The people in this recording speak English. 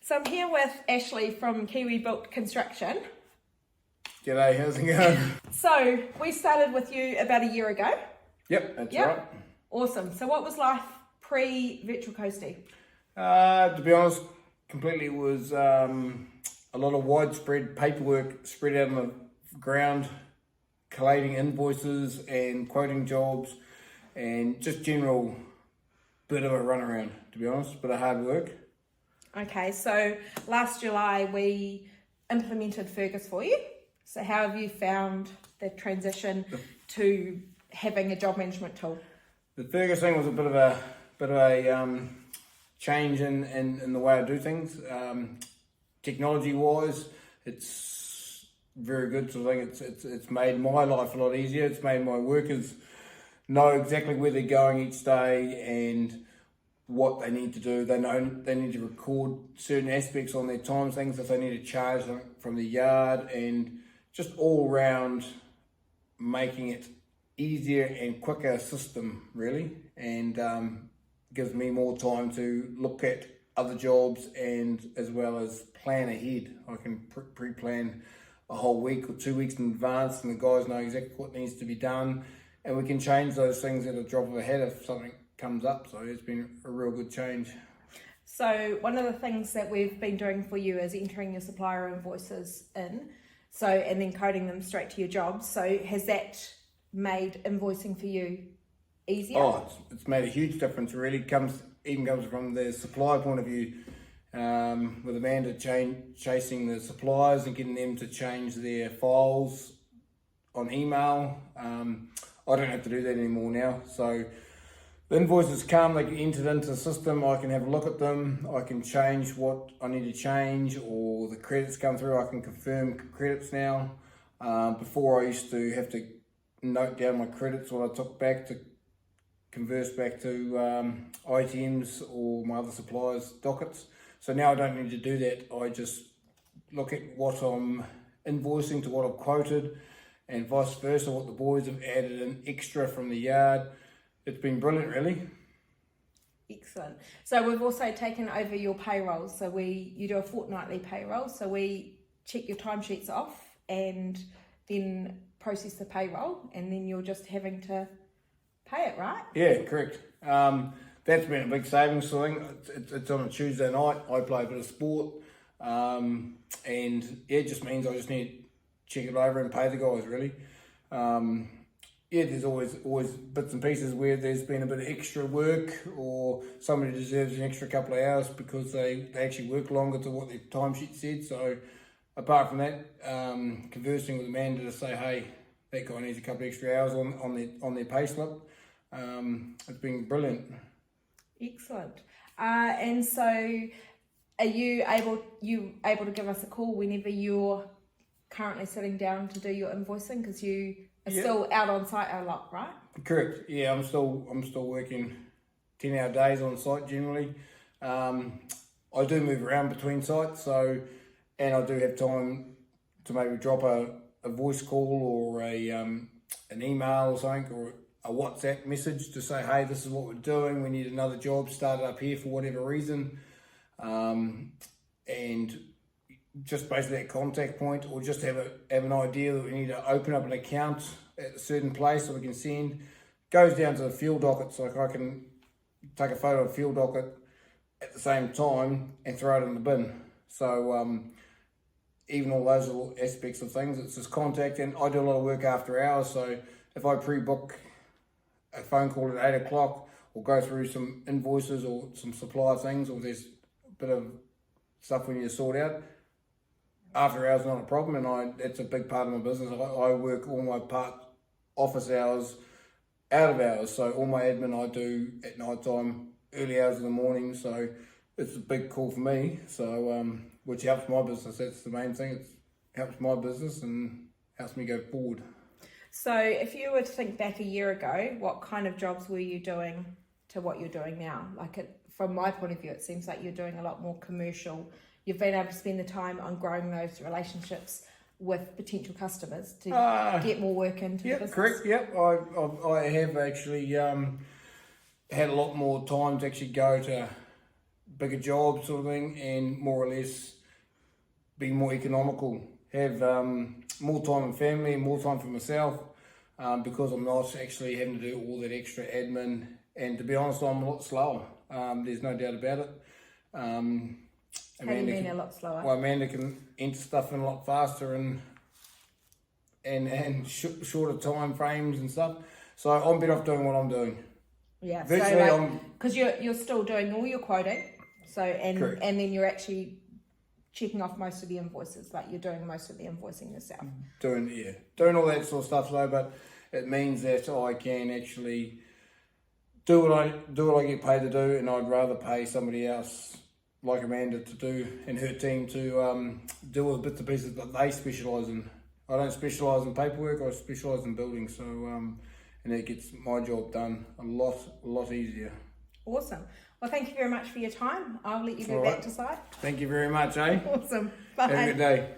So I'm here with Ashley from Kiwibuilt Construction. G'day, how's it going? So we started with you about a year ago. Yep, that's right. Awesome. So what was life pre-Virtual Coastie? To be honest, completely was a lot of widespread paperwork spread out on the ground, collating invoices and quoting jobs, and just general bit of a runaround, to be honest, bit of hard work. Okay, so last July we implemented Fergus for you. So how have you found the transition to having a job management tool? The Fergus thing was a bit of a change in the way I do things. Technology wise, it's very good. So I think it's made my life a lot easier. It's made my workers know exactly where they're going each day and what they need to do. They know they need to record certain aspects on their time, things if they need to charge them from the yard, and just all round making it easier and quicker system really, and gives me more time to look at other jobs and as well as plan ahead. I can pre-plan a whole week or 2 weeks in advance, and the guys know exactly what needs to be done, and we can change those things at a drop of a hat if something comes up. So it's been a real good change. So one of the things that we've been doing for you is entering your supplier invoices in, so and then coding them straight to your jobs. So has that made invoicing for you easier? Oh, it's made a huge difference. It really comes from the supplier point of view, with Amanda chasing the suppliers and getting them to change their files on email. I don't have to do that anymore now. So the invoices come, they get entered into the system, I can have a look at them, I can change what I need to change, or the credits come through, I can confirm credits now. Before I used to have to note down my credits, what I took back to converse back to items or my other suppliers' dockets. So now I don't need to do that. I just look at what I'm invoicing to what I've quoted, and vice versa, what the boys have added in extra from the yard. It's been brilliant, really. Excellent. So we've also taken over your payroll. So you do a fortnightly payroll. So we check your timesheets off and then process the payroll, and then you're just having to pay it, right? Yeah, correct. That's been a big savings thing. It's on a Tuesday night. I play a bit of sport, and yeah, it just means I just need to check it over and pay the guys, really. Yeah, there's always bits and pieces where there's been a bit of extra work, or somebody deserves an extra couple of hours because they actually work longer to what their timesheet said. So apart from that, conversing with Amanda to say, hey, that guy needs a couple of extra hours on their pay slip. It's been brilliant. Excellent. And so are you able to give us a call whenever you're currently sitting down to do your invoicing, because you are still out on site a lot, right? Correct. Yeah, I'm still working 10-hour days on site generally. I do move around between sites, and I do have time to maybe drop a voice call or an email or something, or a WhatsApp message to say, hey, this is what we're doing, we need another job started up here for whatever reason, and just basically that contact point, or just have an idea that we need to open up an account at a certain place so we can send. Goes down to the fuel dockets, like I can take a photo of a fuel docket at the same time and throw it in the bin. So even all those little aspects of things, it's just contact. And I do a lot of work after hours, so if I pre-book a phone call at 8 o'clock, or go through some invoices or some supplier things, or there's a bit of stuff we need to sort out, after hours not a problem, and that's a big part of my business. I work all my office hours out of hours, so all my admin I do at night time, early hours in the morning, so it's a big call for me, so which helps my business. That's the main thing. It helps my business and helps me go forward. So if you were to think back a year ago, what kind of jobs were you doing to what you're doing now? From my point of view, it seems like you're doing a lot more commercial. You've been able to spend the time on growing those relationships with potential customers to get more work into the business. Correct. Yep, I have actually had a lot more time to actually go to bigger jobs sort of thing, and more or less be more economical. Have more time with family, more time for myself, because I'm not actually having to do all that extra admin. And to be honest, I'm a lot slower. There's no doubt about it. How do you mean a lot slower? Well, Amanda can enter stuff in a lot faster and shorter time frames and stuff. So I'm better off doing what I'm doing. Yeah, Virtually, so because you're still doing all your quoting, Correct. and then you're actually checking off most of the invoices, like you're doing most of the invoicing yourself. Doing all that sort of stuff though, but it means that I can actually do what I get paid to do, and I'd rather pay somebody else like Amanda to do, and her team to deal with bits and pieces that they specialise in. I don't specialise in paperwork, I specialise in building, so and it gets my job done a lot easier. Awesome. Well, thank you very much for your time. I'll let you go All back right. to site. Thank you very much, eh? Awesome. Bye. Have a good day.